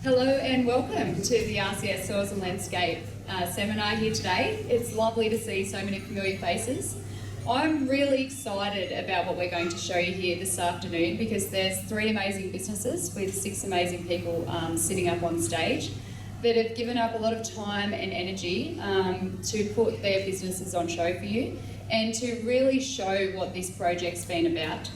Hello and welcome to the RCS Soils and Landscape seminar here today. It's lovely to see so many familiar faces. I'm really excited about what we're going to show you here this afternoon because there's 3 amazing businesses with 6 amazing people sitting up on stage that have given up a lot of time and energy to put their businesses on show for you and to really show what this project's been about.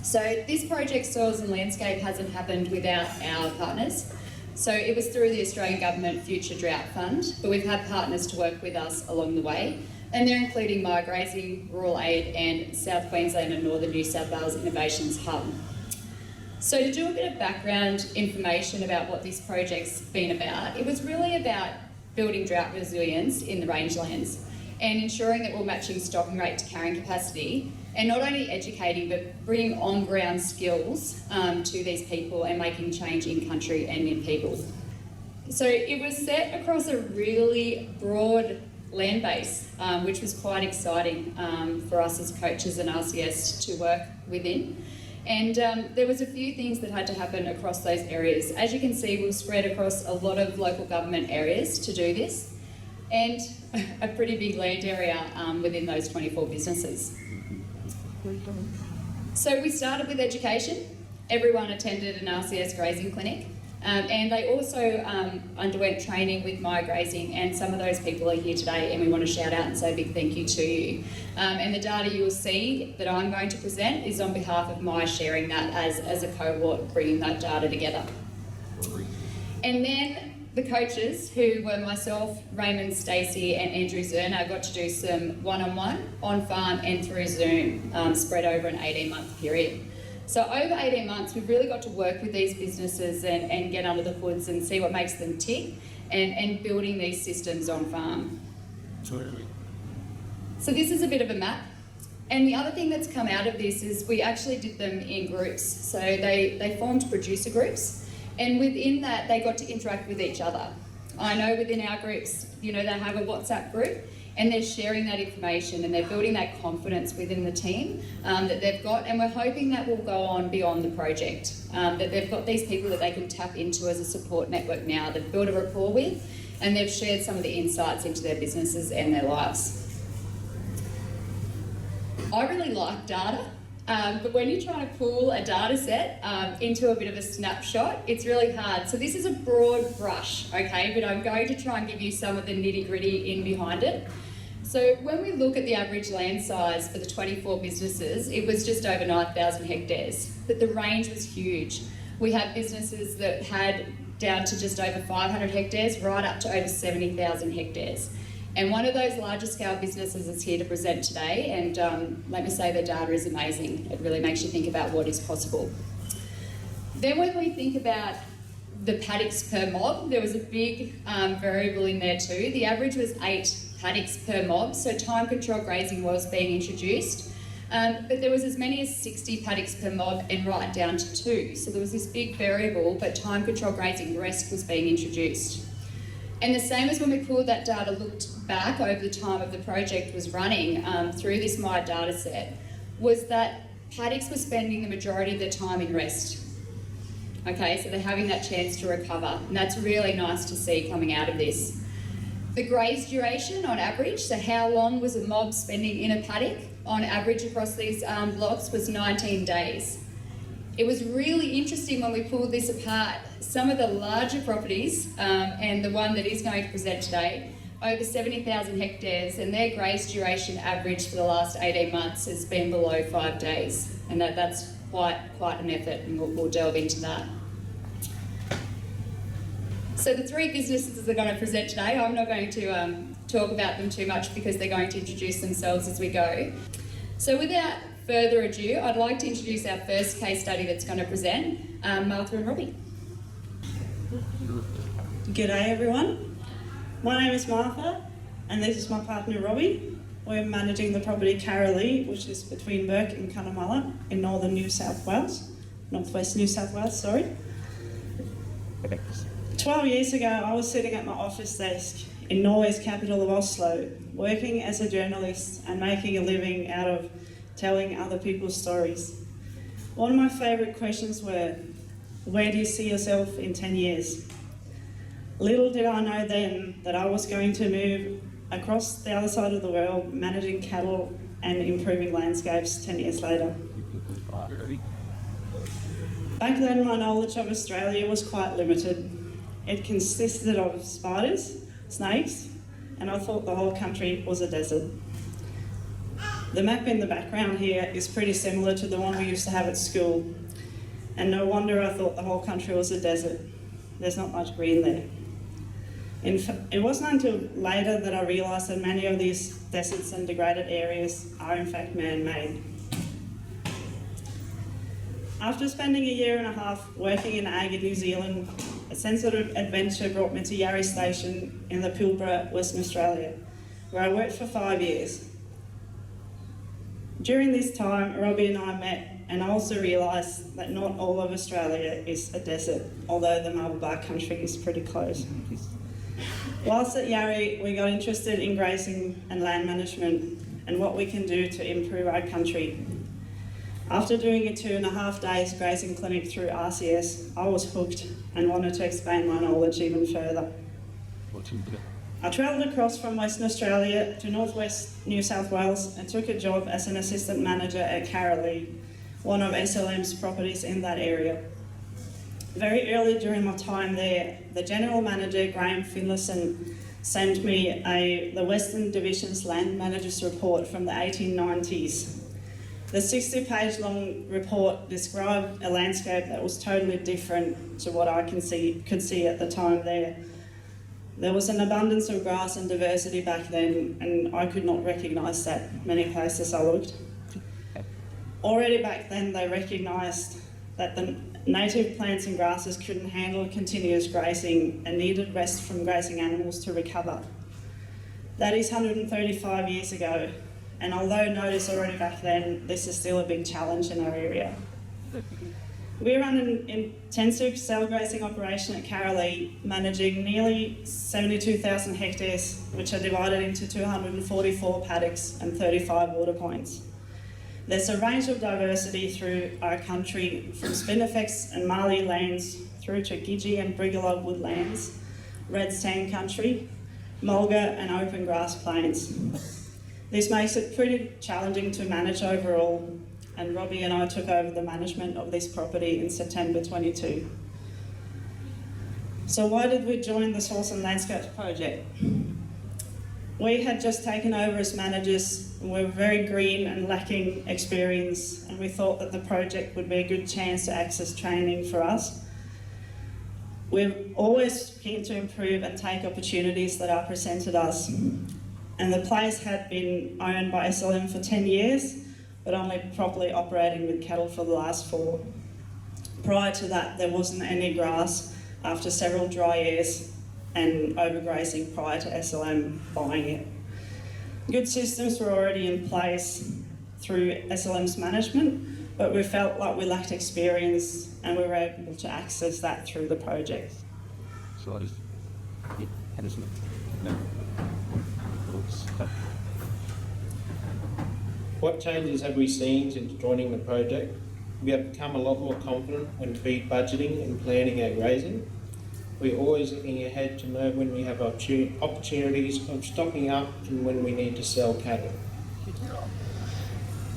So this project, Soils and Landscape, hasn't happened without our partners. So it was through the Australian Government Future Drought Fund, but we've had partners to work with us along the way, and they're including Mire Grazing, Rural Aid and South Queensland and Northern New South Wales Innovations Hub. So to do a bit of background information about what this project's been about, it was really about building drought resilience in the rangelands and ensuring that we're matching stocking rate to carrying capacity, and not only educating but bringing on-ground skills to these people and making change in country and in people. So it was set across a really broad land base, which was quite exciting for us as coaches and RCS to work within. And there was a few things that had to happen across those areas. As you can see, we've spread across a lot of local government areas to do this, and a pretty big land area within those 24 businesses. So we started with education. Everyone attended an RCS grazing clinic, and they also underwent training with Mire Grazing, and some of those people are here today and we want to shout out and say a big thank you to you. And the data you will see that I'm going to present is on behalf of Mire sharing that as a cohort, bringing that data together. And then the coaches, who were myself, Raymond, Stacey and Andrew Zerner, got to do some one-on-one, on-farm and through Zoom, spread over an 18-month period. So over 18 months, we've really got to work with these businesses and get under the hoods and see what makes them tick and building these systems on-farm. So this is a bit of a map. And the other thing that's come out of this is we actually did them in groups. So they formed producer groups. And within that, they got to interact with each other. I know within our groups, they have a WhatsApp group and they're sharing that information and they're building that confidence within the team that they've got. And we're hoping that will go on beyond the project, that they've got these people that they can tap into as a support network now, they've built a rapport with, and they've shared some of the insights into their businesses and their lives. I really like data. But when you're trying to pull a data set into a bit of a snapshot, it's really hard. So this is a broad brush, okay, but I'm going to try and give you some of the nitty-gritty in behind it. So when we look at the average land size for the 24 businesses, it was just over 9,000 hectares, but the range was huge. We had businesses that had down to just over 500 hectares, right up to over 70,000 hectares. And one of those larger scale businesses is here to present today, and let me say their data is amazing. It really makes you think about what is possible. Then when we think about the paddocks per mob, there was a big variable in there too. The average was 8 paddocks per mob, so time control grazing was being introduced. But there was as many as 60 paddocks per mob and right down to 2. So there was this big variable, but time control grazing rest was being introduced. And the same as when we pulled that data, looked back over the time of the project was running through this Mire data set, was that paddocks were spending the majority of their time in rest. Okay, so they're having that chance to recover, and that's really nice to see coming out of this. The graze duration on average, so how long was a mob spending in a paddock on average across these blocks, was 19 days. It was really interesting when we pulled this apart. Some of the larger properties, and the one that is going to present today, over 70,000 hectares, and their graze duration average for the last 18 months has been below 5 days. And that's quite an effort, and we'll delve into that. So the 3 businesses that are going to present today, I'm not going to talk about them too much because they're going to introduce themselves as we go. So without further ado, I'd like to introduce our first case study that's going to present, Martha and Robbie. G'day everyone. My name is Martha and this is my partner Robbie. We're managing the property Karalee, which is between Burke and Cunnamulla in northern New South Wales, northwest New South Wales, sorry. 12 years ago, I was sitting at my office desk in Norway's capital of Oslo, working as a journalist and making a living out of telling other people's stories. One of my favourite questions were, Where do you see yourself in 10 years? Little did I know then that I was going to move across the other side of the world, managing cattle and improving landscapes 10 years later. Back then, my knowledge of Australia was quite limited. It consisted of spiders, snakes, and I thought the whole country was a desert. The map in the background here is pretty similar to the one we used to have at school, and no wonder I thought the whole country was a desert. There's not much green there. It wasn't until later that I realised that many of these deserts and degraded areas are in fact man-made. After spending a year and a half working in ag in New Zealand, a sense of adventure brought me to Drought Station in the Pilbara, Western Australia, where I worked for 5 years. During this time, Robbie and I met, and I also realised that not all of Australia is a desert, although the Marble Bar country is pretty close. Whilst at Yarrie, we got interested in grazing and land management and what we can do to improve our country. After doing a 2.5 days grazing clinic through RCS, I was hooked and wanted to expand my knowledge even further. I travelled across from Western Australia to northwest New South Wales and took a job as an assistant manager at Karalee, one of SLM's properties in that area. Very early during my time there, the General Manager, Graham Finlayson, sent me the Western Division's Land Managers Report from the 1890s. The 60-page long report described a landscape that was totally different to what I could see at the time there. There was an abundance of grass and diversity back then, and I could not recognise that many places I looked. Already back then, they recognised that the native plants and grasses couldn't handle continuous grazing and needed rest from grazing animals to recover. That is 135 years ago, and although noticed already back then, this is still a big challenge in our area. We run an intensive cell grazing operation at Karalee, managing nearly 72,000 hectares, which are divided into 244 paddocks and 35 water points. There's a range of diversity through our country, from spinifex and marley lands through to Gidgee and Brigalow woodlands, red sand country, mulga and open grass plains. This makes it pretty challenging to manage overall, and Robbie and I took over the management of this property in September 22. So why did we join the Soils Landscapes Project? We had just taken over as managers, and we were very green and lacking experience, and we thought that the project would be a good chance to access training for us. We're always keen to improve and take opportunities that are presented us. And the place had been owned by SLM for 10 years, but only properly operating with cattle for the last 4. Prior to that, there wasn't any grass after several dry years and overgrazing prior to SLM buying it. Good systems were already in place through SLM's management, but we felt like we lacked experience, and we were able to access that through the project. What changes have we seen since joining the project? We have become a lot more confident when feed budgeting and planning our grazing. We're always looking ahead to know when we have opportunities of stocking up and when we need to sell cattle.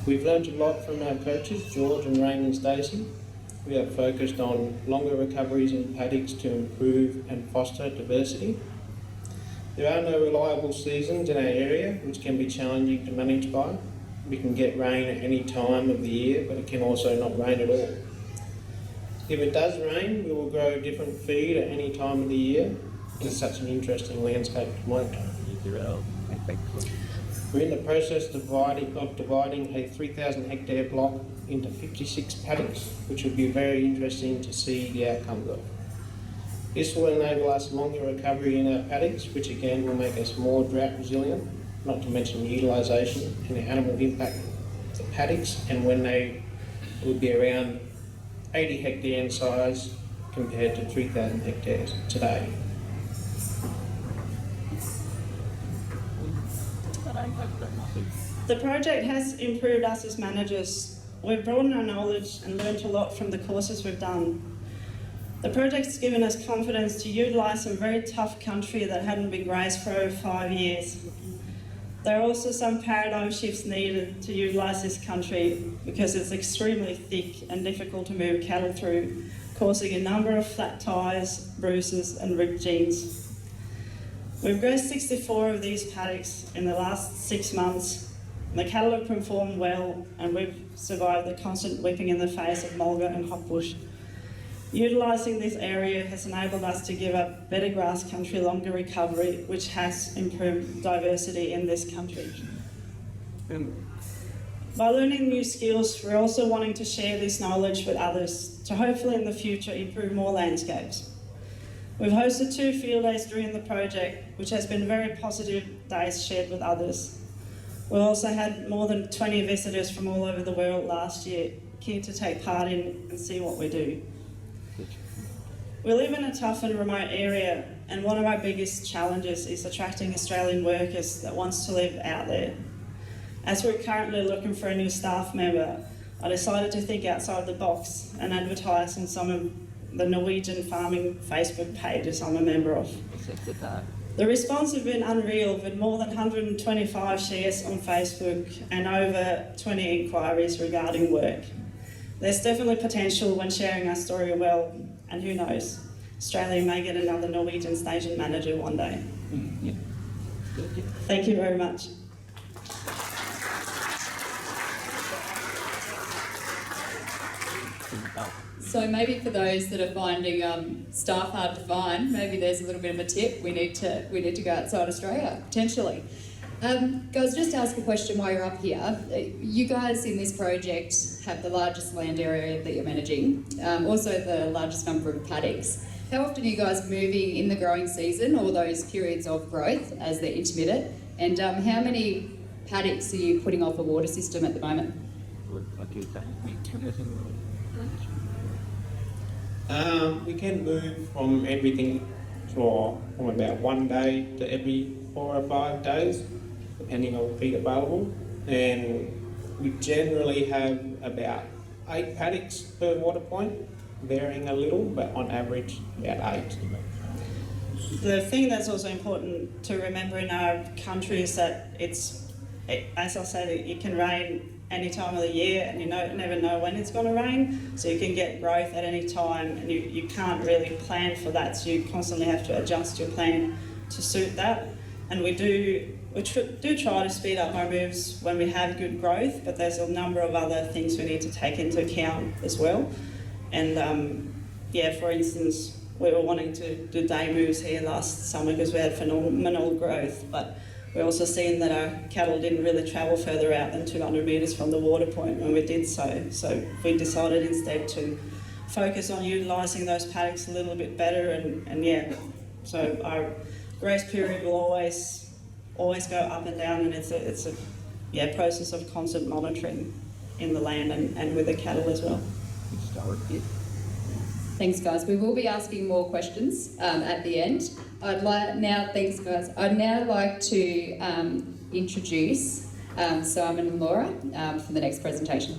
We've learned a lot from our coaches, George and Raymond Stacey. We have focused on longer recoveries in paddocks to improve and foster diversity. There are no reliable seasons in our area, which can be challenging to manage by. We can get rain at any time of the year, but it can also not rain at all. If it does rain, we will grow different feed at any time of the year. It's such an interesting landscape to monitor. We're in the process of dividing a 3,000 hectare block into 56 paddocks, which would be very interesting to see the outcomes of. This will enable us longer recovery in our paddocks, which again will make us more drought resilient, not to mention utilisation and the animal impact of the paddocks, and when they will be around 80 hectare in size compared to 3,000 hectares today. The project has improved us as managers. We've broadened our knowledge and learned a lot from the courses we've done. The project's given us confidence to utilise some very tough country that hadn't been grazed for over 5 years. There are also some paradigm shifts needed to utilise this country because it's extremely thick and difficult to move cattle through, causing a number of flat tyres, bruises and ripped jeans. We've grazed 64 of these paddocks in the last 6 months. The cattle have performed well and we've survived the constant whipping in the face of mulga and hotbush. Utilising this area has enabled us to give up better grass country, longer recovery, which has improved diversity in this country. By learning new skills, we're also wanting to share this knowledge with others to hopefully in the future improve more landscapes. We've hosted 2 field days during the project, which has been very positive days shared with others. We also had more than 20 visitors from all over the world last year, keen to take part in and see what we do. We live in a tough and remote area, and one of our biggest challenges is attracting Australian workers that wants to live out there. As we're currently looking for a new staff member, I decided to think outside the box and advertise on some of the Norwegian farming Facebook pages I'm a member of. The response has been unreal, with more than 125 shares on Facebook and over 20 inquiries regarding work. There's definitely potential when sharing our story well, and who knows, Australia may get another Norwegian station manager one day. Thank you very much. So maybe for those that are finding staff hard to find, maybe there's a little bit of a tip. We need to go outside Australia, potentially. Guys, just ask a question while you're up here. You guys in this project have the largest land area that you're managing, also the largest number of paddocks. How often are you guys moving in the growing season or those periods of growth as they're intermittent? And how many paddocks are you putting off a water system at the moment? We can move from everything from about 1 day to every 4 or 5 days, depending on feed available. And we generally have about 8 paddocks per water point, varying a little, but on average about 8. The thing that's also important to remember in our country is that as I said, it can rain any time of the year, and you never know when it's going to rain, so you can get growth at any time, and you can't really plan for that, so you constantly have to adjust your plan to suit that. And we do try to speed up our moves when we have good growth, but there's a number of other things we need to take into account as well. And for instance, we were wanting to do day moves here last summer because we had phenomenal growth, but we're also seeing that our cattle didn't really travel further out than 200 metres from the water point when we did so. So we decided instead to focus on utilising those paddocks a little bit better, so our grace period will always go up and down, and it's a process of constant monitoring in the land and with the cattle as well. Thanks, guys. We will be asking more questions at the end. Thanks, guys. I'd now like to introduce Simon and Laura for the next presentation.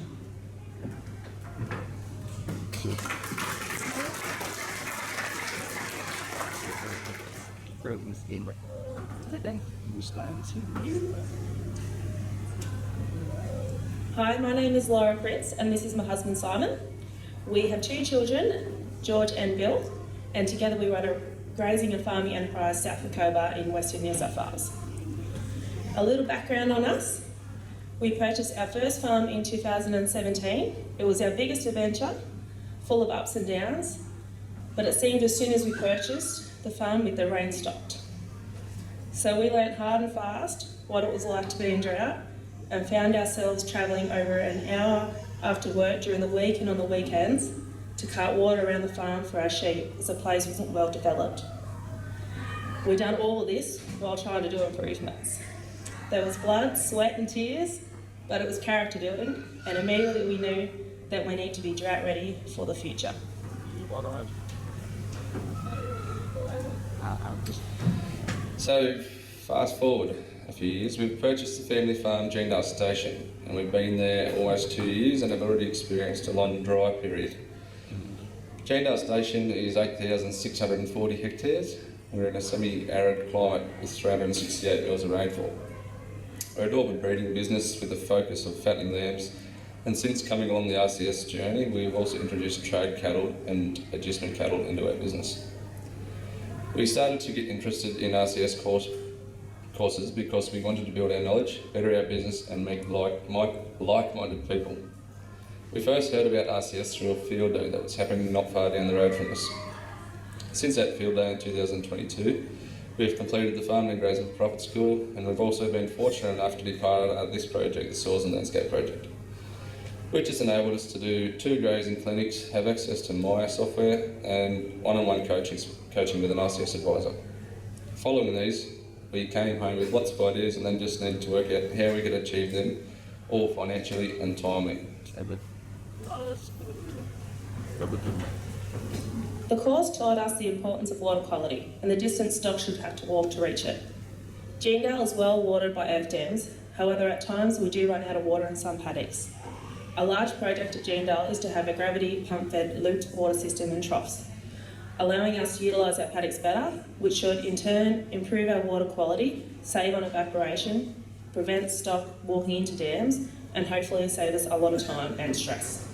Hi, my name is Laura Fritz and this is my husband Simon. We have 2 children, George and Bill, and together we run a grazing and farming enterprise south of Cobar in Western New South Wales. A little background on us. We purchased our first farm in 2017. It was our biggest adventure, full of ups and downs, but it seemed as soon as we purchased the farm, the rain stopped. So we learnt hard and fast what it was like to be in drought and found ourselves travelling over an hour after work during the week and on the weekends to cart water around the farm for our sheep as the place wasn't well developed. We've done all of this while trying to do improvements. There was blood, sweat and tears, but it was character building, and immediately we knew that we need to be drought ready for the future. So, fast forward a few years, we've purchased the family farm Geandale Station, and we've been there almost 2 years and have already experienced a long dry period. Geandale Station is 8,640 hectares. We're in a semi-arid climate with 368 mils of rainfall. We're a dog breeding business with a focus of fattening lambs, and since coming along the RCS journey, we've also introduced trade cattle and adjustment cattle into our business. We started to get interested in RCS courses because we wanted to build our knowledge, better our business and meet like-minded people. We first heard about RCS through a field day that was happening not far down the road from us. Since that field day in 2022, we've completed the Farming and Grazing for Profit School, and we've also been fortunate enough to be part of this project, the Soils Landscapes Project, which has enabled us to do 2 grazing clinics, have access to Maya software and one-on-one coaching with an RCS advisor. Following these, we came home with lots of ideas and then just needed to work out how we could achieve them, all financially and timely. The course taught us the importance of water quality and the distance stock should have to walk to reach it. Geandale is well watered by earth dams, however at times we do run out of water in some paddocks. A large project at Geandale is to have a gravity pump-fed looped water system in troughs, allowing us to utilise our paddocks better, which should in turn improve our water quality, save on evaporation, prevent stock walking into dams, and hopefully save us a lot of time and stress.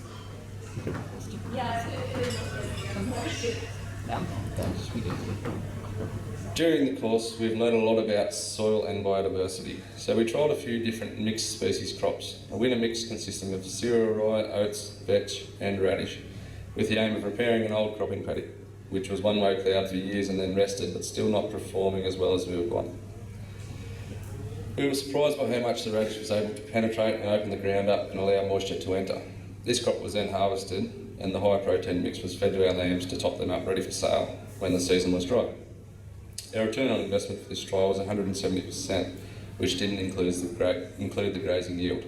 During the course, we've learned a lot about soil and biodiversity. So we trialled a few different mixed species crops. A winter mix consisting of cereal rye, oats, vetch and radish, with the aim of repairing an old cropping paddock, which was one way ploughed for years and then rested, but still not performing as well as we would want. We were surprised by how much the radish was able to penetrate and open the ground up and allow moisture to enter. This crop was then harvested and the high protein mix was fed to our lambs to top them up ready for sale when the season was dry. Our return on investment for this trial was 170%, which didn't include the grazing yield.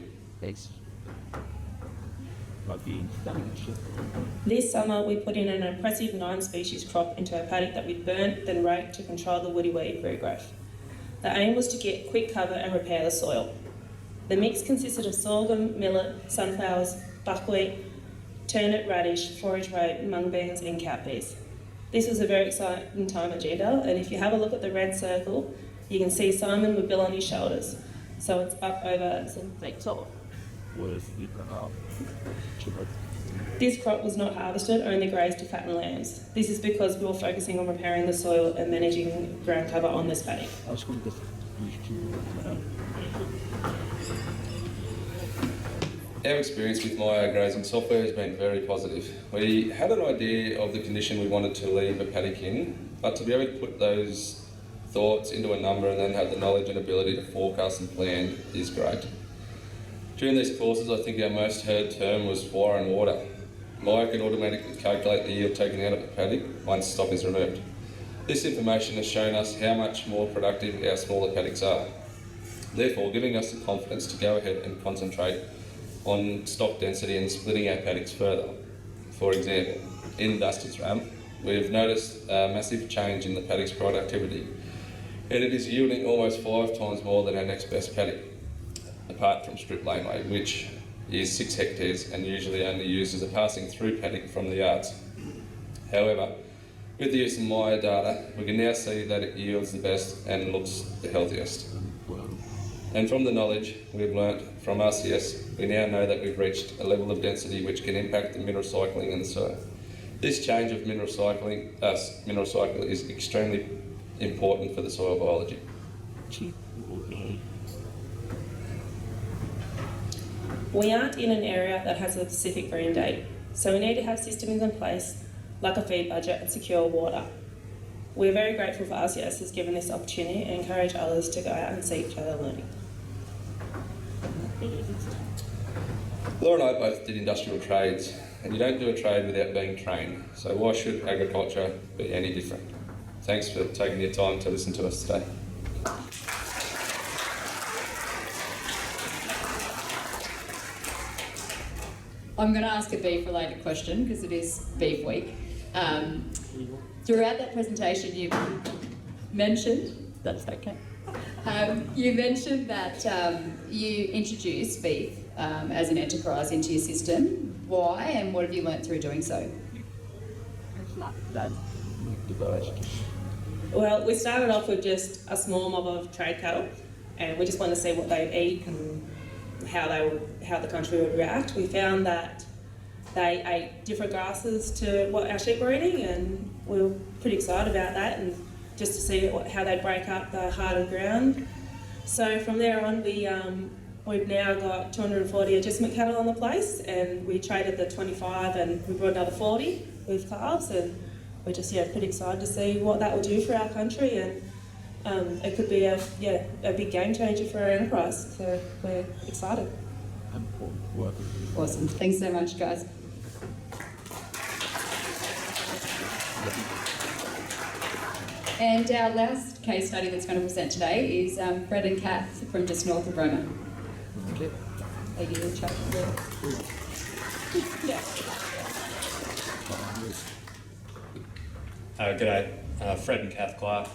This summer we put in an impressive 9-species crop into our paddock that we burnt, then raked to control the woody weed regrowth. The aim was to get quick cover and repair the soil. The mix consisted of sorghum, millet, sunflowers, buckwheat, turnip, radish, forage rape, mung beans and cowpeas. This was a very exciting time at Geandale, and if you have a look at the red circle, you can see Simon with Bill on his shoulders. So it's up over some feet tall. This crop was not harvested, only grazed to fatten lambs. This is because we were focusing on repairing the soil and managing ground cover on this paddock. Our experience with Maya grazing software has been very positive. We had an idea of the condition we wanted to leave a paddock in, but to be able to put those thoughts into a number and then have the knowledge and ability to forecast and plan is great. During these courses, I think our most heard term was fire and water. Maya can automatically calculate the yield taken out of a paddock once stock is removed. This information has shown us how much more productive our smaller paddocks are, therefore giving us the confidence to go ahead and concentrate on stock density and splitting our paddocks further. For example, in Dusty's Ram, we've noticed a massive change in the paddock's productivity, and it is yielding almost 5 times more than our next best paddock, apart from strip laneway, which is 6 hectares and usually only used as a passing through paddock from the yards. However, with the use of Maya data, we can now see that it yields the best and looks the healthiest. And from the knowledge we've learnt from RCS, we now know that we've reached a level of density which can impact the mineral cycling in the soil. This change of mineral cycle is extremely important for the soil biology. We aren't in an area that has a specific green date, so we need to have systems in place like a feed budget and secure water. We're very grateful for RCS has given this opportunity and encourage others to go out and seek further learning. Laura and I both did industrial trades, and you don't do a trade without being trained, so why should agriculture be any different? Thanks for taking your time to listen to us today. I'm going to ask a beef-related question because it is Beef Week. Throughout that presentation, you mentioned that's okay. You mentioned that you introduced beef as an enterprise into your system. Why, and what have you learnt through doing so? Well, we started off with just a small mob of trade cattle, and we just wanted to see what they'd eat and how the country would react. We found that they ate different grasses to what our sheep were eating, and we were pretty excited about that, and just to see how they'd break up the harder ground. So from there on, we've now got 240 adjustment cattle on the place, and we traded the 25 and we brought another 40 with calves, and we're just pretty excited to see what that will do for our country, and it could be a big game changer for our enterprise. So we're excited. Awesome. Thanks so much, guys. And our last case study that's going to present today is Fred and Cath from just north of Roma. Okay. Are you in charge of G'day, Fred and Cath Clark.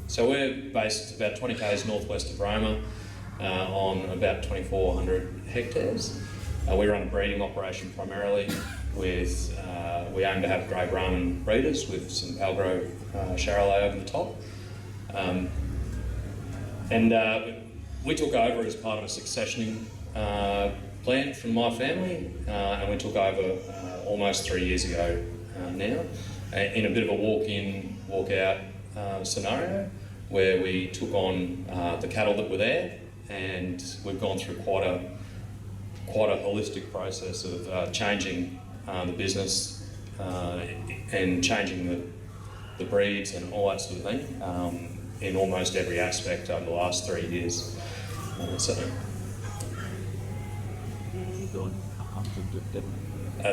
So we're based about 20 k's northwest of Roma on about 2,400 hectares. We run a breeding operation primarily with, we aim to have grey Brahman breeders with some Palgrove Karalee over the top. We took over as part of a successioning plan from my family, and we took over almost 3 years ago now, in a bit of a walk-in, walk-out scenario, where we took on the cattle that were there, and we've gone through quite a holistic process of changing the business and changing the breeds and all that sort of thing in almost every aspect over the last 3 years.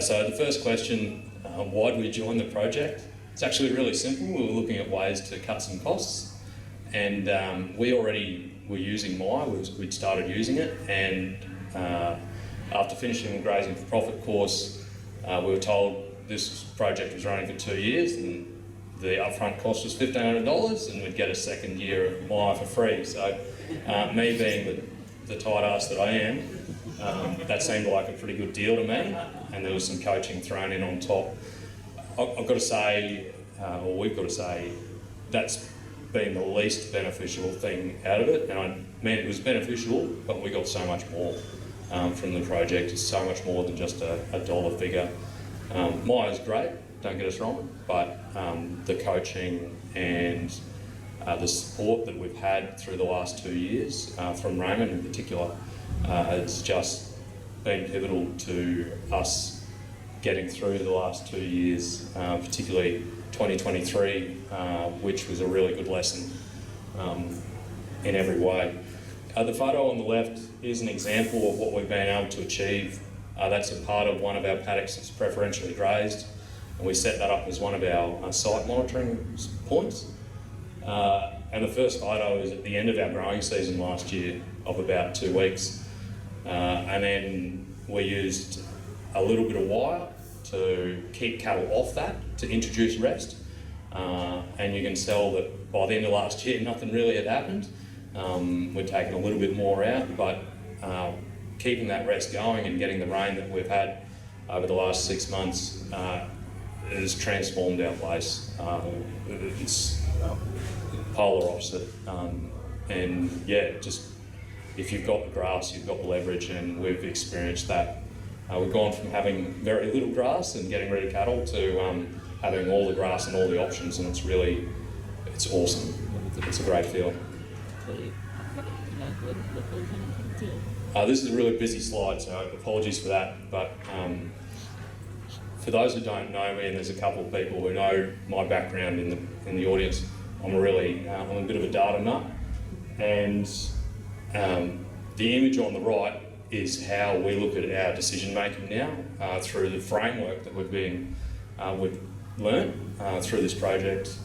So the first question, why did we join the project? It's actually really simple. We were looking at ways to cut some costs, and we already were using Mire. We'd started using it, and after finishing the Grazing for Profit course, we were told this project was running for 2 years, and the upfront cost was $1,500, and we'd get a second year of Mire for free. So me being the tight ass that I am, that seemed like a pretty good deal to me, and there was some coaching thrown in on top. I've got to say, or we've got to say, that's been the least beneficial thing out of it. And I mean, it was beneficial, but we got so much more from the project. It's so much more than just a dollar figure. Mire's great, don't get us wrong, but the coaching and the support that we've had through the last 2 years from Raymond in particular, it's just been pivotal to us getting through the last 2 years, particularly 2023, which was a really good lesson in every way. The photo on the left is an example of what we've been able to achieve. That's a part of one of our paddocks that's preferentially grazed, and we set that up as one of our site monitoring points. And the first photo is at the end of our growing season last year of about 2 weeks. And then we used a little bit of wire to keep cattle off that, to introduce rest. And you can tell that by the end of last year, nothing really had happened. We'd taken a little bit more out, but keeping that rest going and getting the rain that we've had over the last 6 months has transformed our place. It's polar opposite. And yeah, just if you've got the grass, you've got the leverage, and we've experienced that. We've gone from having very little grass and getting rid of cattle to having all the grass and all the options, and it's awesome. It's a great feeling. This is a really busy slide, so apologies for that, but for those who don't know me, and there's a couple of people who know my background in the audience, I'm a bit of a data nut, and the image on the right is how we look at our decision making now through the framework that we've learned through this project.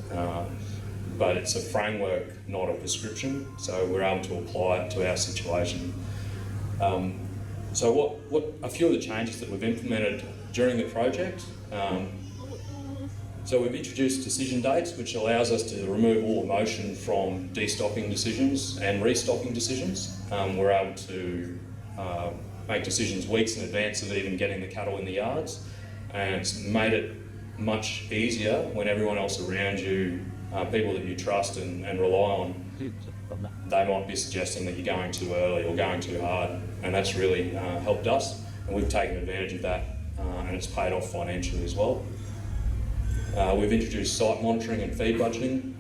But it's a framework, not a prescription, so we're able to apply it to our situation. So what a few of the changes that we've implemented during the project. So we've introduced decision dates, which allows us to remove all emotion from destocking decisions and restocking decisions. We're able to make decisions weeks in advance of even getting the cattle in the yards, and it's made it much easier when everyone else around you, people that you trust and rely on, they might be suggesting that you're going too early or going too hard, and that's really helped us, and we've taken advantage of that, and it's paid off financially as well. We've introduced site monitoring and feed budgeting.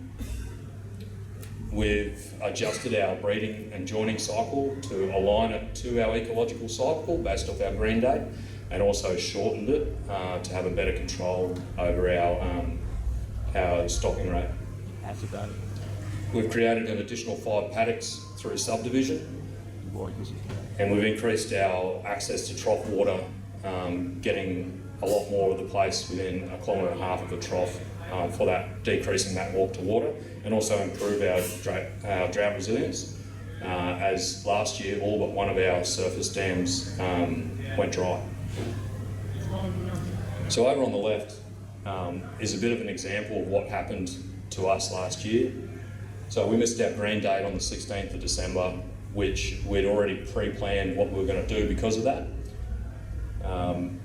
We've adjusted our breeding and joining cycle to align it to our ecological cycle based off our green date, and also shortened it to have a better control over our stocking rate. We've created an additional 5 paddocks through subdivision, and we've increased our access to trough water, getting a lot more of the place within 1.5 kilometre of a trough for that, decreasing that walk to water, and also improve our drought resilience, as last year all but one of our surface dams went dry. So over on the left is a bit of an example of what happened to us last year. So we missed our green date on the 16th of December, which we'd already pre-planned what we were going to do because of that.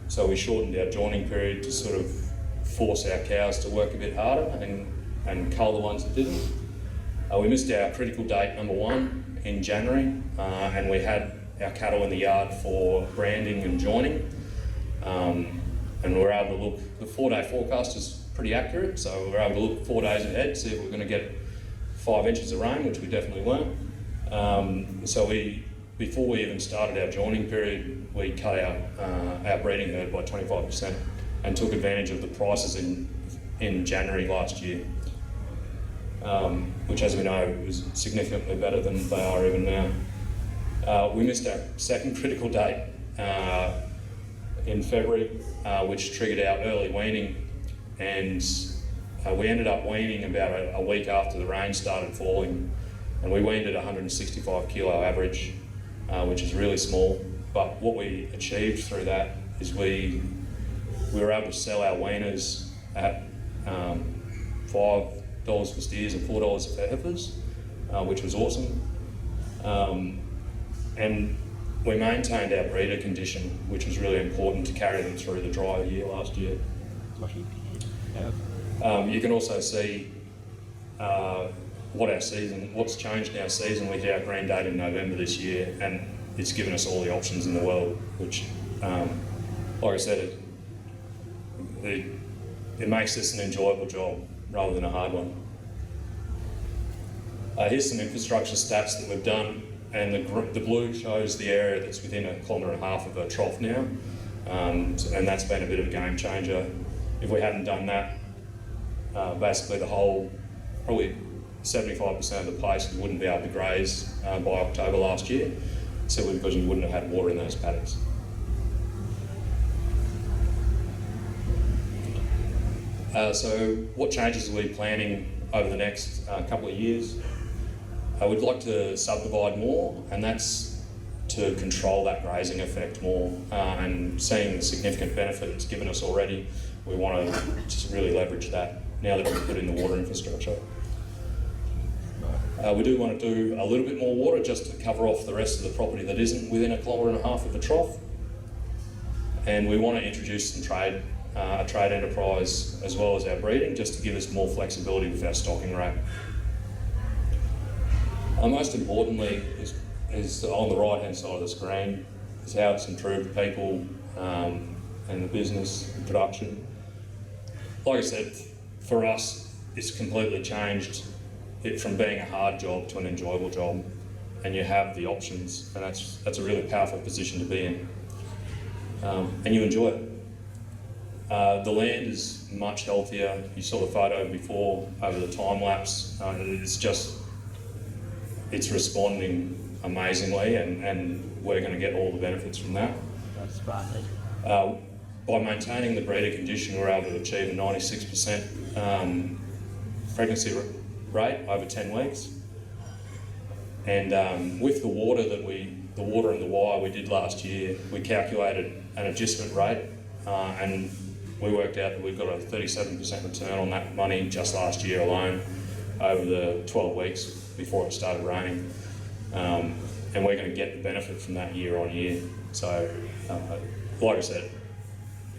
So we shortened our joining period to sort of force our cows to work a bit harder and cull the ones that didn't. We missed our critical date number 1 in January, and we had our cattle in the yard for branding and joining. And we were able to look, the 4-day forecast is pretty accurate, so we were able to look 4 days ahead, see if we were going to get 5 inches of rain, which we definitely weren't. So before we even started our joining period, we cut our breeding herd by 25% and took advantage of the prices in January last year, which, as we know, was significantly better than they are even now. We missed our second critical date in February, which triggered our early weaning, and we ended up weaning about a week after the rain started falling, and we weaned at 165 kilo average, which is really small. But what we achieved through that is we were able to sell our weaners at $5 for steers and $4 for heifers, which was awesome. And we maintained our breeder condition, which was really important to carry them through the dry year last year. You can also see what's changed in our season. We hit our green date in November this year, and it's given us all the options in the world, which, like I said, it makes this an enjoyable job rather than a hard one. Here's some infrastructure stats that we've done, and the blue shows the area that's within 1.5 kilometres of a trough now, and that's been a bit of a game changer. If we hadn't done that, basically the whole, probably 75% of the place, we wouldn't be able to graze by October last year, simply because you wouldn't have had water in those paddocks. So what changes are we planning over the next couple of years? We'd like to subdivide more, and that's to control that grazing effect more, and seeing the significant benefit it's given us already, we want to just really leverage that now that we've put in the water infrastructure. We do want to do a little bit more water just to cover off the rest of the property that isn't within 1.5 kilometres of the trough, and we want to introduce some trade enterprise as well as our breeding, just to give us more flexibility with our stocking rate. Most importantly is on the right hand side of the screen is how it's improved people and the business and production. Like I said, for us it's completely changed it from being a hard job to an enjoyable job, and you have the options, and that's a really powerful position to be in, and you enjoy it. The land is much healthier. You saw the photo before over the time lapse. It's responding amazingly, and we're going to get all the benefits from that. That's sparkly. By maintaining the breeder condition, we're able to achieve a 96% pregnancy rate over 10 weeks. And with the water and the wire we did last year, we calculated an adjustment rate, and we worked out that we've got a 37% return on that money just last year alone over the 12 weeks before it started raining. And we're going to get the benefit from that year on year. So, like I said,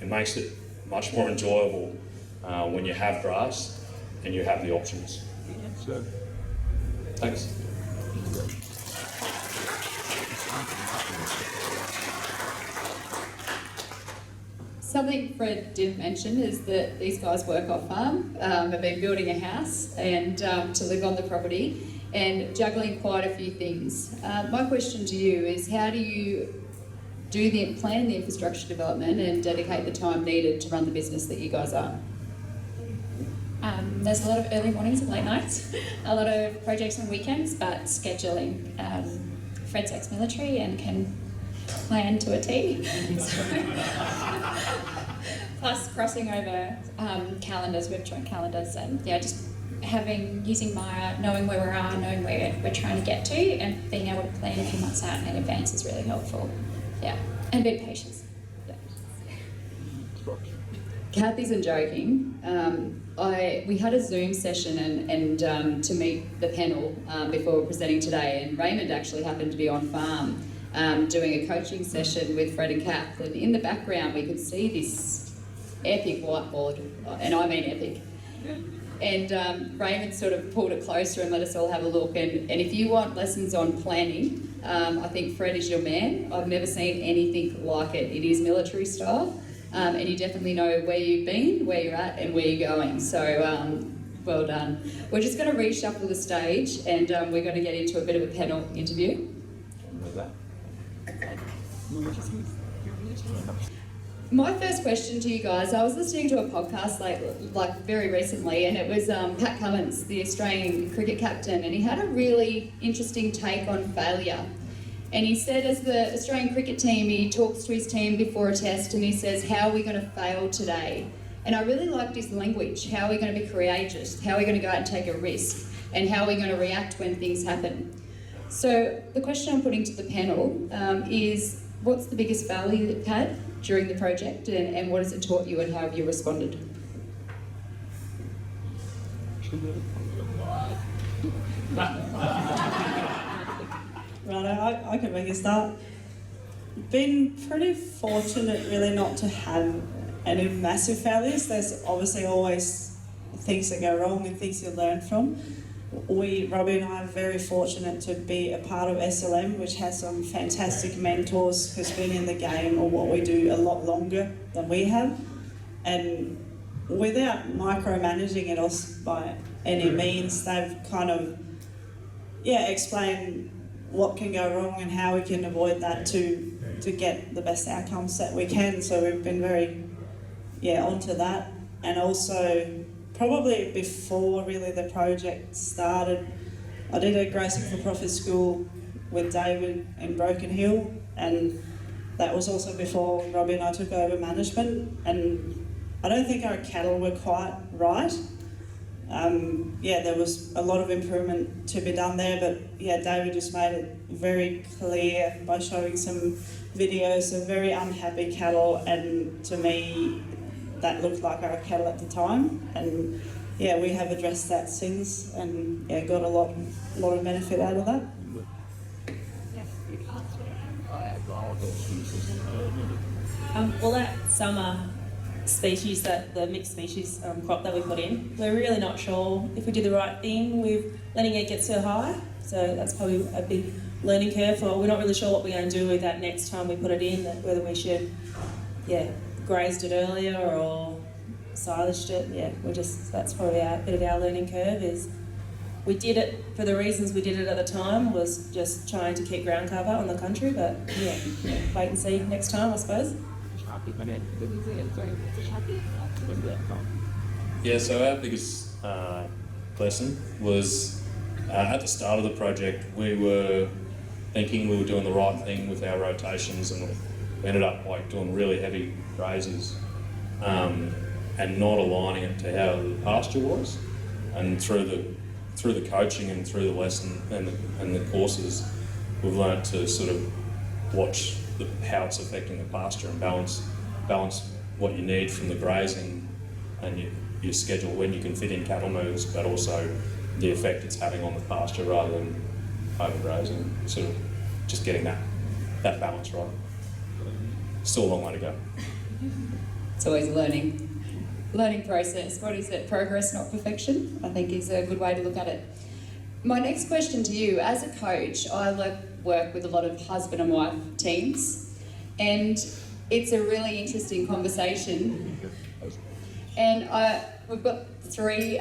it makes it much more enjoyable when you have grass and you have the options. Thanks. Something Fred didn't mention is that these guys work off farm, have been building a house and to live on the property and juggling quite a few things. My question to you is, how do you plan the infrastructure development and dedicate the time needed to run the business that you guys are? There's a lot of early mornings and late nights, a lot of projects on weekends, but scheduling. Fred's ex-military and can plan to a T. Plus crossing over calendars with joint calendars, and yeah, just using Maya, knowing where we are, knowing where we're trying to get to, and being able to plan a few months out in advance is really helpful. Yeah, and be patient. Yeah. Cath isn't joking. We had a Zoom session and to meet the panel before presenting today, and Raymond actually happened to be on farm doing a coaching session with Fred and Cath, and in the background we could see this epic whiteboard, and I mean epic. And Raymond sort of pulled it closer and let us all have a look, and if you want lessons on planning, I think Fred is your man. I've never seen anything like it. It is military style. And you definitely know where you've been, where you're at, and where you're going. So, well done. We're just going to reshuffle the stage, and we're going to get into a bit of a panel interview. My first question to you guys, I was listening to a podcast like very recently, and it was Pat Cummins, the Australian cricket captain, and he had a really interesting take on failure. And he said, as the Australian cricket team, he talks to his team before a test and he says, how are we going to fail today? And I really liked his language. How are we going to be courageous? How are we going to go out and take a risk? And how are we going to react when things happen? So the question I'm putting to the panel is, what's the biggest failure that you've had during the project, and what has it taught you, and how have you responded? Right, I can make a start. Been pretty fortunate really not to have any massive failures. There's obviously always things that go wrong and things you learn from. Robbie and I are very fortunate to be a part of SLM, which has some fantastic mentors who's been in the game or what we do a lot longer than we have. And without micromanaging it by any means, they've kind of explained what can go wrong and how we can avoid that to get the best outcomes that we can. So we've been very onto that. And also probably before really the project started, I did a grazing for profit school with David in Broken Hill, and that was also before Robbie and I took over management, and I don't think our cattle were quite right. There was a lot of improvement to be done there, but David just made it very clear by showing some videos of very unhappy cattle, and to me that looked like our cattle at the time, and we have addressed that since, and got a lot of benefit out of that. Well, that summer species, the mixed species crop that we put in, we're really not sure if we did the right thing with letting it get so high. So that's probably a big learning curve. We're not really sure what we're going to do with that next time we put it in, whether we should, grazed it earlier or silaged it. That's probably a bit of our learning curve. Is we did it for the reasons we did it at the time, was just trying to keep ground cover on the country, but wait and see next time, I suppose. Yeah, so our biggest lesson was at the start of the project, we were thinking we were doing the right thing with our rotations, and we ended up doing really heavy grazes and not aligning it to how the pasture was. And through the coaching and through the lesson and the courses, we've learnt to sort of watch how it's affecting the pasture and balance what you need from the grazing and your schedule when you can fit in cattle moves, but also the effect it's having on the pasture rather than overgrazing. Sort of just getting that balance right. Still a long way to go. It's always learning. learning process. What is it? Progress, not perfection, I think is a good way to look at it. My next question to you, as a coach, I work with a lot of husband and wife teams, and it's a really interesting conversation. And we've got three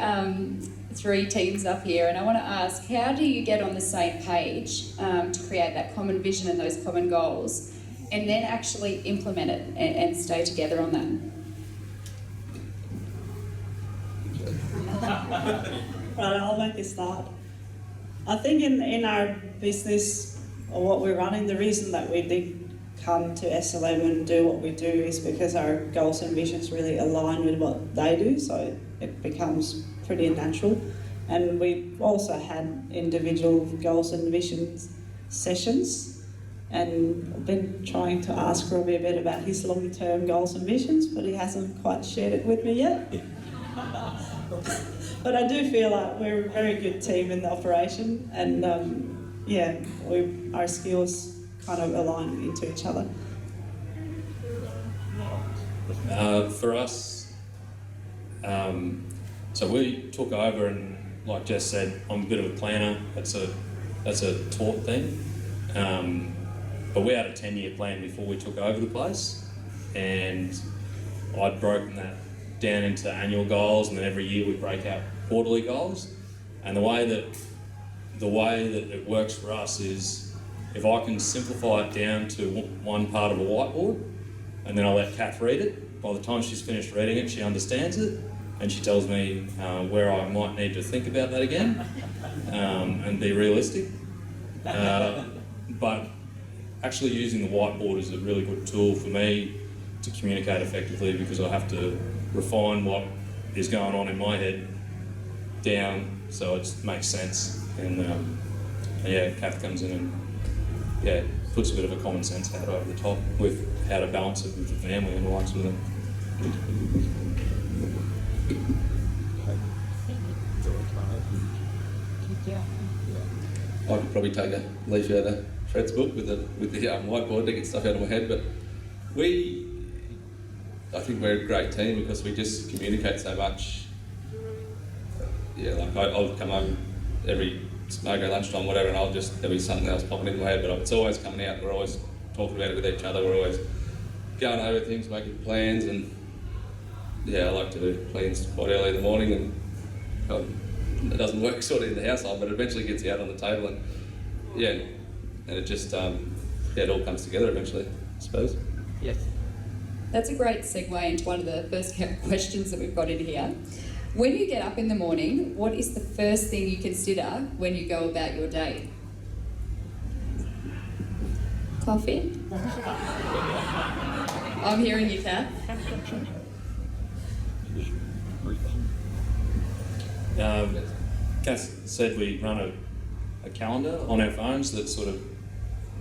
teams up here, and I want to ask, how do you get on the same page to create that common vision and those common goals, and then actually implement it and stay together on that? Right, I'll make a start. I think in our business, or what we're running, the reason that we did come to SLM and do what we do is because our goals and visions really align with what they do, so it becomes pretty natural. And we've also had individual goals and visions sessions, and I've been trying to ask Robbie a bit about his long-term goals and visions, but he hasn't quite shared it with me yet. But I do feel like we're a very good team in the operation, and our skills kind of align into each other. For us, so we took over, and like Jess said, I'm a bit of a planner. That's a taught thing. But we had a 10-year plan before we took over the place, and I'd broken that down into annual goals, and then every year we break out quarterly goals. And the way that it works for us is, if I can simplify it down to one part of a whiteboard, and then I let Cath read it. By the time she's finished reading it, she understands it, and she tells me where I might need to think about that again and be realistic. But actually using the whiteboard is a really good tool for me to communicate effectively, because I have to refine what is going on in my head down so it makes sense. And Cath comes in and puts a bit of a common sense hat over the top with how to balance it with the family and the likes of them. I could probably take a leaf out of Fred's book with the whiteboard to get stuff out of my head, but I think we're a great team because we just communicate so much. Yeah, like I'll come home every smoke at lunchtime, whatever, and there'll be something else popping in my head, but it's always coming out. We're always talking about it with each other. We're always going over things, making plans, and I like to do plans quite early in the morning, and it doesn't work sort of in the household, but it eventually gets you out on the table, and it just it all comes together eventually, I suppose. Yes. That's a great segue into one of the first questions that we've got in here. When you get up in the morning, what is the first thing you consider when you go about your day? Coffee? I'm hearing you, Cath. Cath said we run a calendar on our phones that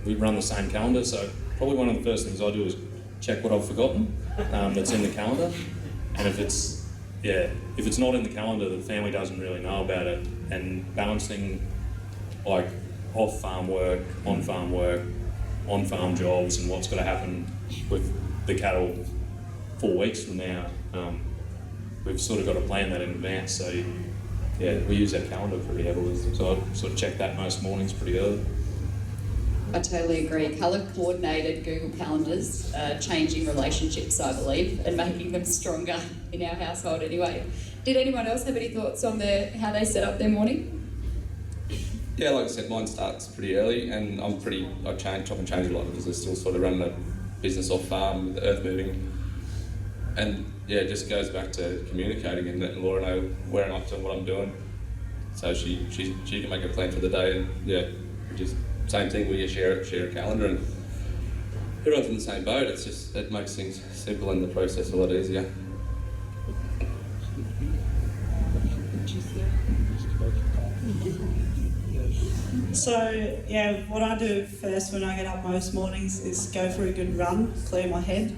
we run the same calendar, so probably one of the first things I do is check what I've forgotten that's in the calendar, and if it's not in the calendar, the family doesn't really know about it. And balancing like off-farm work, on-farm jobs, and what's going to happen with the cattle 4 weeks from now, we've sort of got to plan that in advance. So we use our calendar pretty heavily. So I sort of check that most mornings pretty early. I totally agree. Colour coordinated Google Calendars are changing relationships, I believe, and making them stronger in our household anyway. Did anyone else have any thoughts on how they set up their morning? Yeah, like I said, mine starts pretty early, and I chop and change a lot because I still sort of run a business off farm with the earth moving. And it just goes back to communicating and letting Laura know where I'm up to and what I'm doing. So she can make a plan for the day, and just same thing, we share a calendar, and everyone's in the same boat. It makes things simple and the process a lot easier. So what I do first when I get up most mornings is go for a good run, clear my head.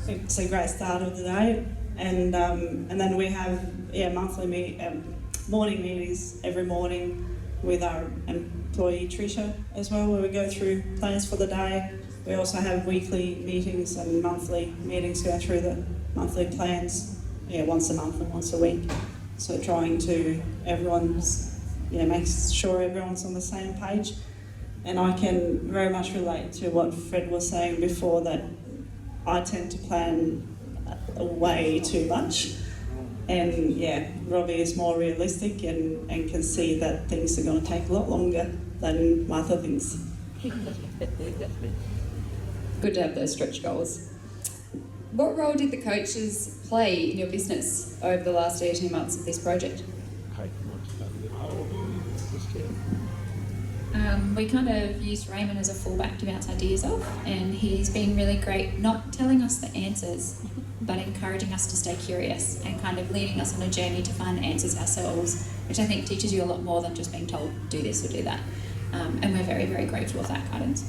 It's a great start of the day, and then we have monthly morning meetings every morning with our employee Tricia as well, where we go through plans for the day. We also have weekly meetings and monthly meetings going through the monthly plans once a month and once a week. So trying to make sure everyone's on the same page. And I can very much relate to what Fred was saying before, that I tend to plan way too much. And Robbie is more realistic and can see that things are going to take a lot longer than Martha thinks. Good to have those stretch goals. What role did the coaches play in your business over the last 18 months of this project? We kind of used Raymond as a fallback to bounce ideas off, and he's been really great, not telling us the answers, but encouraging us to stay curious and kind of leading us on a journey to find answers ourselves, which I think teaches you a lot more than just being told, do this or do that. And we're very, very grateful for that guidance.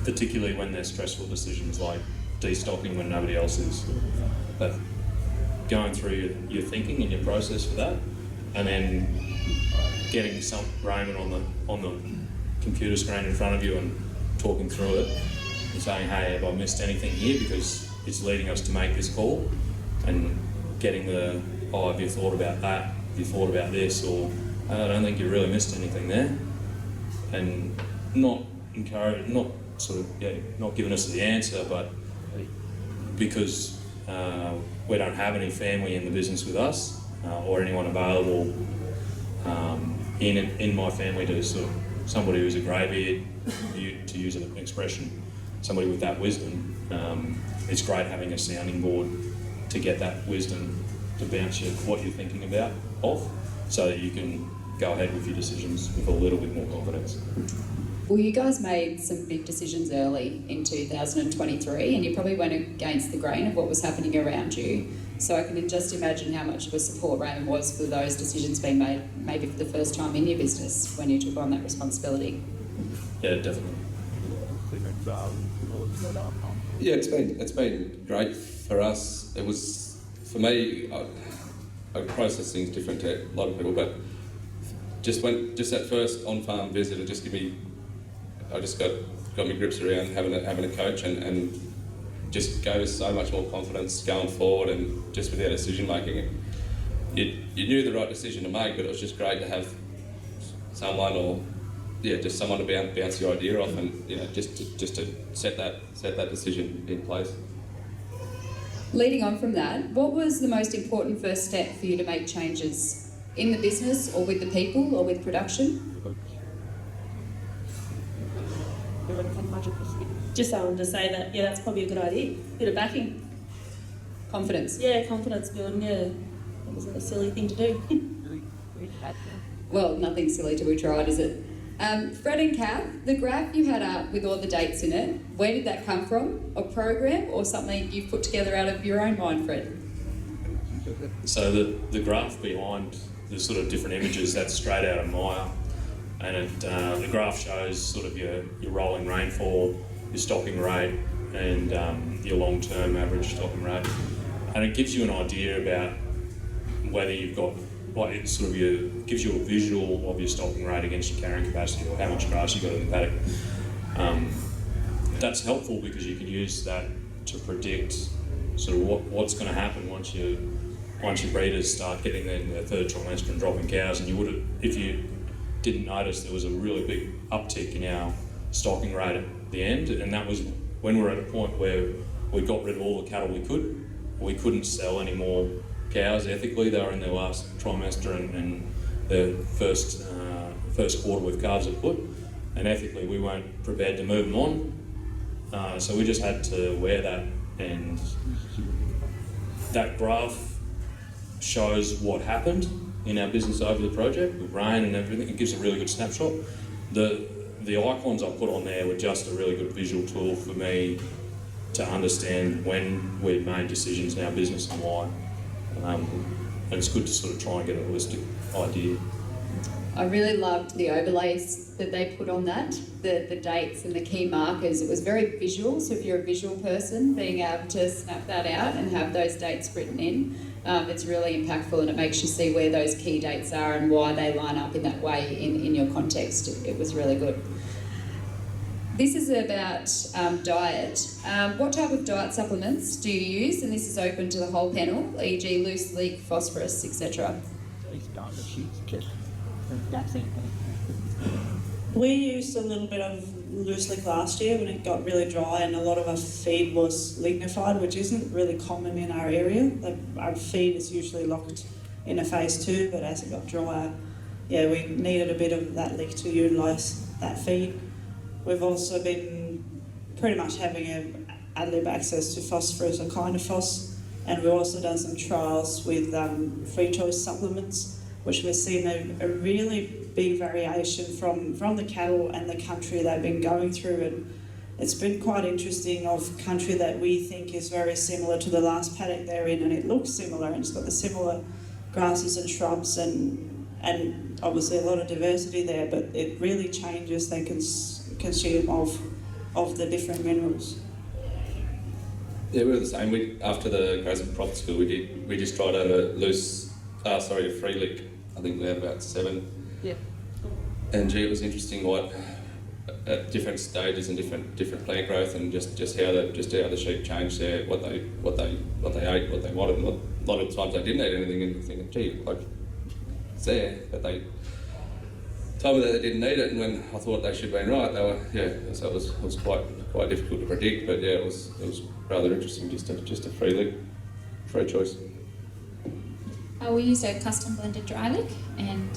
Particularly when there's stressful decisions like destocking when nobody else is. But going through your thinking and your process for that, and then getting Raymond on the computer screen in front of you and talking through it and saying, hey, have I missed anything here, because it's leading us to make this call, and getting have you thought about that, have you thought about this, or I don't think you really missed anything there, and not giving us the answer, but because we don't have any family in the business with us, or anyone available in my family to somebody who's a greybeard, to use an expression, somebody with that wisdom. It's great having a sounding board to get that wisdom to bounce you what you're thinking about off, so that you can go ahead with your decisions with a little bit more confidence. Well, you guys made some big decisions early in 2023, and you probably went against the grain of what was happening around you. So I can just imagine how much of a support Raymond was for those decisions being made, maybe for the first time in your business when you took on that responsibility. Yeah, definitely. Yeah, it's been great for us. It was, for me, I process things different to a lot of people, but just that first on-farm visit, I just got my grips around having a coach, and just gave us so much more confidence going forward, and just with our decision making. You knew the right decision to make, but it was just great to have someone, just someone to bounce your idea off, and just to set that decision in place. Leading on from that, what was the most important first step for you to make changes in the business, or with the people, or with production? Just to say that, that's probably a good idea. Bit of backing. Confidence. Yeah, confidence building, It wasn't a silly thing to do. Well, nothing silly till we tried, is it? Fred and Cath, the graph you had up with all the dates in it, where did that come from? A program or something you've put together out of your own mind, Fred? So the graph behind the sort of different images, that's straight out of Maya, and the graph shows sort of your rolling rainfall, your stocking rate, and your long-term average stocking rate, and it gives you an idea about whether you've got gives you a visual of your stocking rate against your carrying capacity, or how much grass you've got in the paddock. That's helpful because you can use that to predict sort of what's going to happen once your breeders start getting their third trimester and dropping cows. And you would have, if you didn't notice, there was a really big uptick in our stocking rate at the end, and that was when we were at a point where we got rid of all the cattle we could. We couldn't sell any more cows ethically. They were in their last trimester and the first quarter with calves at foot, and ethically we weren't prepared to move them on. So we just had to wear that, and that graph shows what happened in our business over the project with rain and everything. It gives a really good snapshot. The icons I put on there were just a really good visual tool for me to understand when we've made decisions in our business and why. And it's good to sort of try and get a holistic idea. I really loved the overlays that they put on that, the dates and the key markers. It was very visual, so if you're a visual person, being able to snap that out and have those dates written in, it's really impactful, and it makes you see where those key dates are and why they line up in that way in your context. It was really good. This is about diet. What type of diet supplements do you use? And this is open to the whole panel, e.g. loose leaf, phosphorus, etc. We used a little bit of loose leaf last year when it got really dry, and a lot of our feed was lignified, which isn't really common in our area. Our feed is usually locked in a phase 2, but as it got drier, yeah, we needed a bit of that leak to utilise that feed. We've also been pretty much having a ad lib access to phosphorus or kind of phos, and we've also done some trials with free choice supplements, which we've seen a really big variation from the cattle and the country they've been going through, and it's been quite interesting of country that we think is very similar to the last paddock they're in, and it looks similar and it's got the similar grasses and shrubs and obviously a lot of diversity there, but it really changes the consume of the different minerals. Yeah, we were the same. After the grazing profit school, we just tried a a free lick. I think we had about 7. Yeah. And gee, it was interesting what at different stages and different plant growth, and just how the sheep changed what they ate, what they wanted. And a lot of times they didn't eat anything, and you're thinking, gee, like it's there, but they told me that they didn't eat it, and when I thought they should have been right, they were So it was quite difficult to predict, but yeah, it was rather interesting just a free choice. We used a custom blended dry lick, and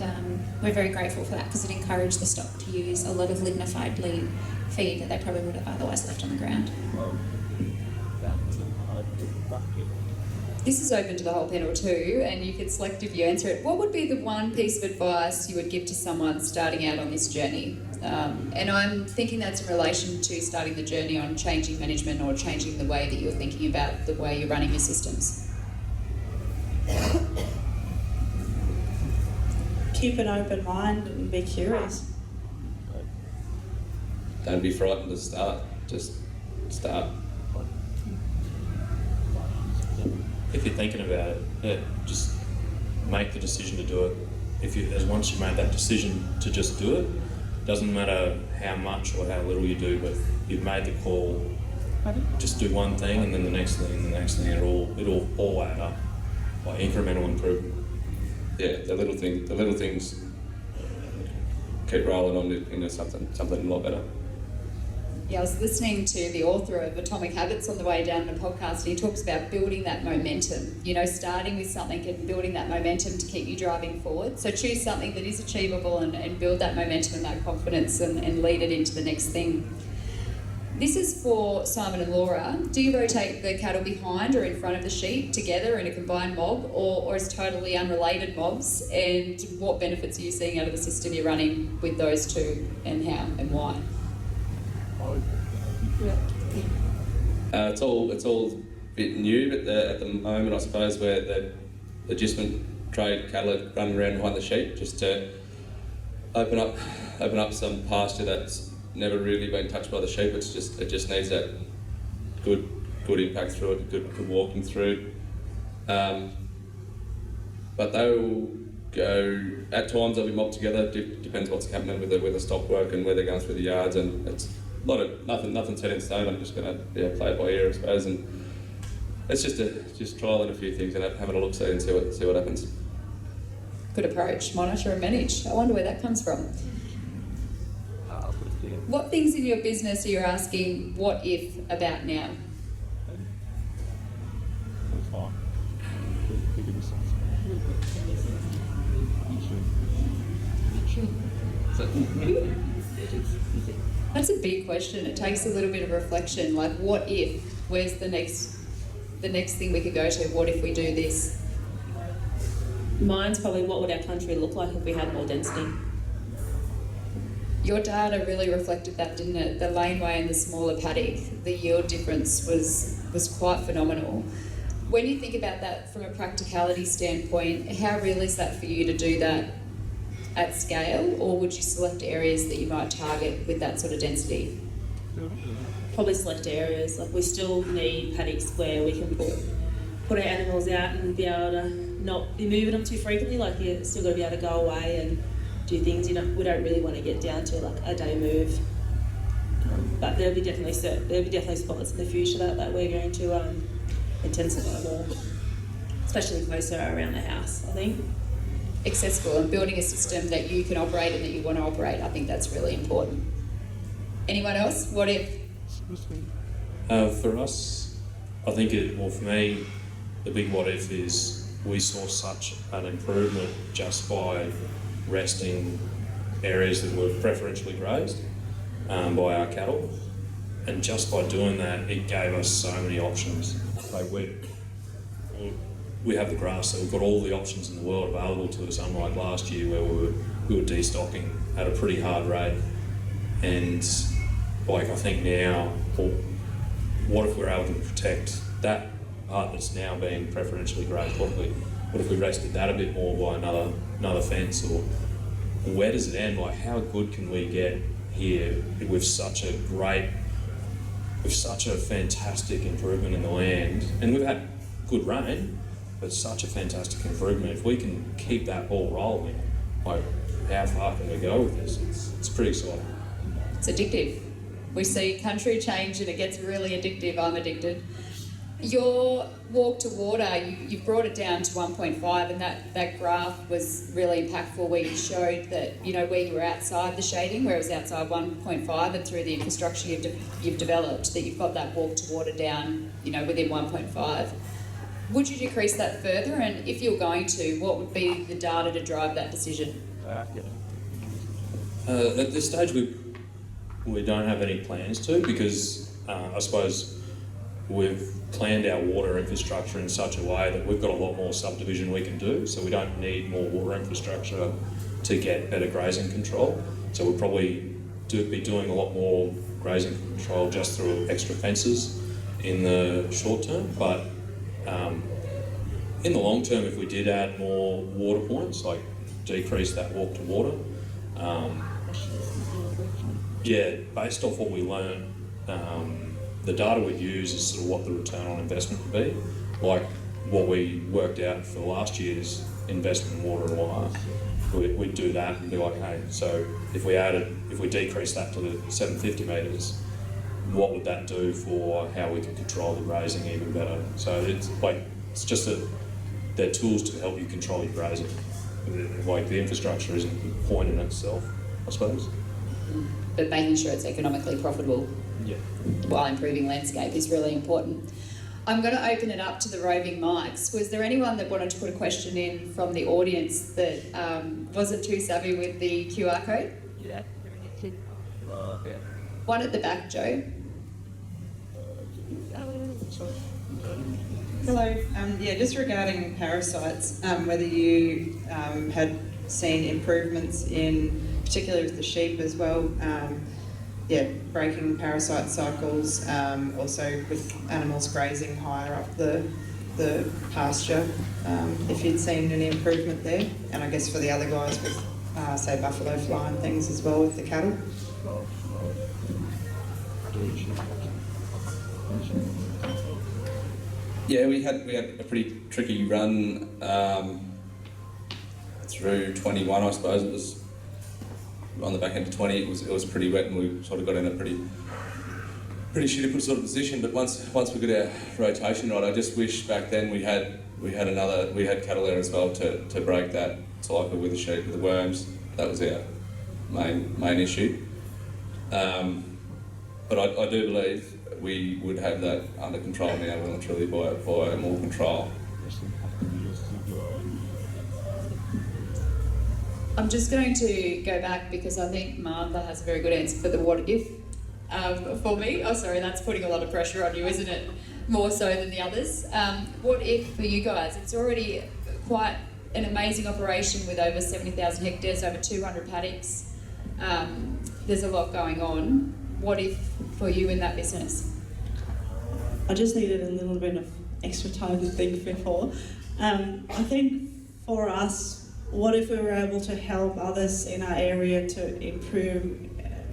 we're very grateful for that because it encouraged the stock to use a lot of lignified feed that they probably would have otherwise left on the ground. This is open to the whole panel too, and you can select if you answer it. What would be the one piece of advice you would give to someone starting out on this journey? And I'm thinking that's in relation to starting the journey on changing management or changing the way that you're thinking about the way you're running your systems. Keep an open mind and be curious. Don't be frightened to start. Just start. If you're thinking about it, just make the decision to do it. Once you've made that decision to just do it, doesn't matter how much or how little you do, but you've made the call. Just do one thing, and then the next thing, and the next thing. It'll all add up by incremental improvement. Yeah, the little things keep rolling on into something a lot better. Yeah, I was listening to the author of Atomic Habits on the way down the podcast, and he talks about building that momentum. Starting with something and building that momentum to keep you driving forward. So choose something that is achievable and build that momentum and that confidence and lead it into the next thing. This is for Simon and Laura. Do you rotate the cattle behind or in front of the sheep together in a combined mob, or as totally unrelated mobs? And what benefits are you seeing out of the system you're running with those two, and how and why? It's all a bit new, but at the moment, I suppose, where the adjustment trade cattle are running around behind the sheep, just to open up some pasture that's never really been touched by the sheep. It just needs that good impact through it, good walking through. But they'll go at times. They'll be mobbed together. Depends what's happening with the stock work and where they're going through the yards, and it's a lot of nothing set in stone. I'm just going to play it by ear, I suppose, and it's just trialing a few things and having a look see and see what happens. Good approach. Monitor and manage. I wonder where that comes from. What things in your business are you asking what if about now? That's a big question. It takes a little bit of reflection. Like, what if? Where's the next thing we could go to? What if we do this? Mine's probably what would our country look like if we had more density? Your data really reflected that, didn't it? The laneway and the smaller paddock, the yield difference was quite phenomenal. When you think about that from a practicality standpoint, how real is that for you to do that at scale, or would you select areas that you might target with that sort of density? Probably select areas. Like, we still need paddocks where we can put our animals out and be able to not be moving them too frequently. Like, you're still got to be able to go away and do things. We don't really want to get down to like a day move But there'll be definitely spots in the future that we're going to intensify more, especially closer around the house, I think. Accessible and building a system that you can operate and that you want to operate, I think that's really important. Anyone else? What if? For us, I think for me, the big what if is we saw such an improvement just by resting areas that were preferentially grazed by our cattle, and just by doing that, it gave us so many options. Like we have the grass, so we've got all the options in the world available to us, unlike last year where we were destocking at a pretty hard rate. And like I think now, what if we're able to protect that part that's now being preferentially grazed? What if we rested that a bit more by another fence? Or where does it end? Like, how good can we get here with such a fantastic improvement in the land? And we've had good rain, but such a fantastic improvement. If we can keep that ball rolling, like, how far can we go with this? It's pretty exciting. It's addictive. We see country change and it gets really addictive. I'm addicted. Your walk to water, you've brought it down to 1.5, and that graph was really impactful where you showed that, you know, where you were outside the shading, where it was outside 1.5, and through the infrastructure you've developed, that you've got that walk to water down, you know, within 1.5. Would you decrease that further? And if you're going to, what would be the data to drive that decision? At this stage, we don't have any plans to, because I suppose we've planned our water infrastructure in such a way that we've got a lot more subdivision we can do, so we don't need more water infrastructure to get better grazing control. So we'll probably be doing a lot more grazing control just through extra fences in the short term, but in the long term, if we did add more water points, like decrease that walk to water, based off what we learn, the data we use is sort of what the return on investment would be. Like what we worked out for last year's investment in water and wire, we'd do that and be like, hey, so if we decrease that to the 750 metres, what would that do for how we can control the grazing even better? So it's just that they're tools to help you control your grazing. Like the infrastructure isn't the point in itself, I suppose. But making sure it's economically profitable while improving landscape is really important. I'm going to open it up to the roving mics. Was there anyone that wanted to put a question in from the audience that wasn't too savvy with the QR code? One at the back, Joe. Hello. Just regarding parasites, whether you had seen improvements in, particularly with the sheep as well, breaking parasite cycles, also with animals grazing higher up the pasture, if you'd seen any improvement there, and I guess for the other guys with, say, buffalo fly and things as well with the cattle. Yeah, we had a pretty tricky run through 21, I suppose. It was on the back end of 20. It was pretty wet, and we sort of got in a pretty shitty sort of position. But once we got our rotation right, I just wish back then we had cattle there as well to break that cycle with the sheep, with the worms. That was our main issue. But I do believe we would have that under control now, well and truly by more control. I'm just going to go back because I think Martha has a very good answer for the what if for me. Oh, sorry, that's putting a lot of pressure on you, isn't it? More so than the others. What if for you guys? It's already quite an amazing operation with over 70,000 hectares, over 200 paddocks. There's a lot going on. What if for you in that business? I just needed a little bit of extra time to think before. I think for us, what if we were able to help others in our area to improve,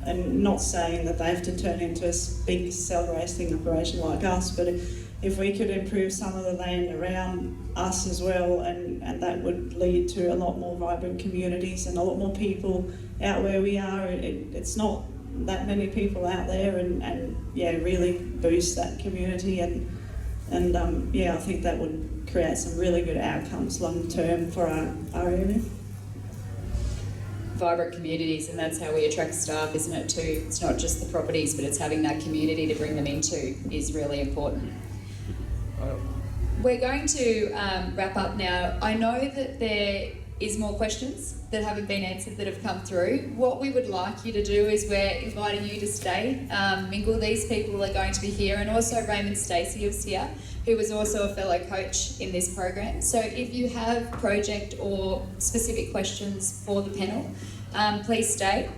and not saying that they have to turn into a big cell racing operation like us, but if we could improve some of the land around us as well, and that would lead to a lot more vibrant communities and a lot more people out where we are. It's not that many people out there and yeah, really boost that community and yeah, I think that would create some really good outcomes long term for our area. Vibrant communities, and that's how we attract staff, isn't it too? It's not just the properties, but it's having that community to bring them into is really important. We're going to wrap up now. I know that there is more questions that haven't been answered that have come through. What we would like you to do is we're inviting you to stay, mingle. These people are going to be here, and also Raymond Stacey was here, who was also a fellow coach in this program. So if you have project or specific questions for the panel, please stay.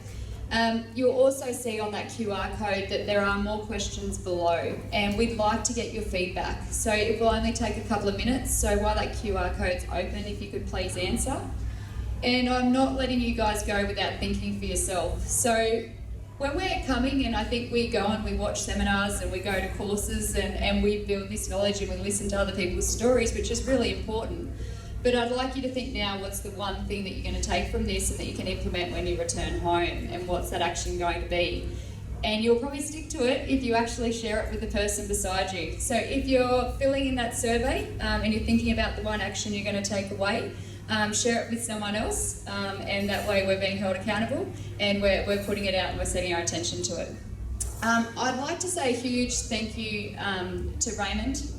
You'll also see on that QR code that there are more questions below, and we'd like to get your feedback. So it will only take a couple of minutes, so while that QR code's open, if you could please answer. And I'm not letting you guys go without thinking for yourself. So when we're coming, and I think we go and we watch seminars and we go to courses and we build this knowledge and we listen to other people's stories, which is really important. But I'd like you to think now, what's the one thing that you're going to take from this and that you can implement when you return home, and what's that action going to be? And you'll probably stick to it if you actually share it with the person beside you. So if you're filling in that survey and you're thinking about the one action you're going to take away, share it with someone else, and that way we're being held accountable and we're putting it out and we're setting our attention to it. I'd like to say a huge thank you to Raymond,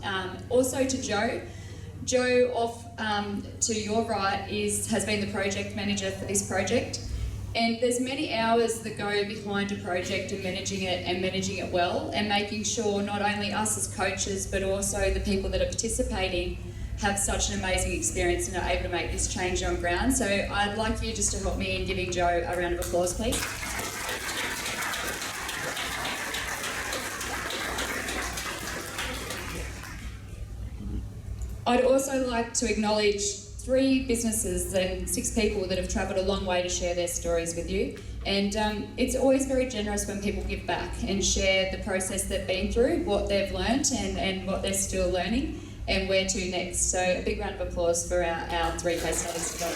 also to Joe. Joe, off to your right, has been the project manager for this project, and there's many hours that go behind a project and managing it well, and making sure not only us as coaches but also the people that are participating have such an amazing experience and are able to make this change on ground. So I'd like you just to help me in giving Joe a round of applause, please. I'd also like to acknowledge 3 businesses and 6 people that have travelled a long way to share their stories with you. And it's always very generous when people give back and share the process they've been through, what they've learnt and what they're still learning, and where to next. So a big round of applause for our 3 case studies today.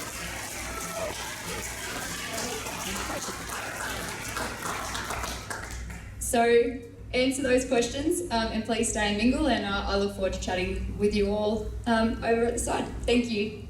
So answer those questions and please stay and mingle, and I look forward to chatting with you all over at the side. Thank you.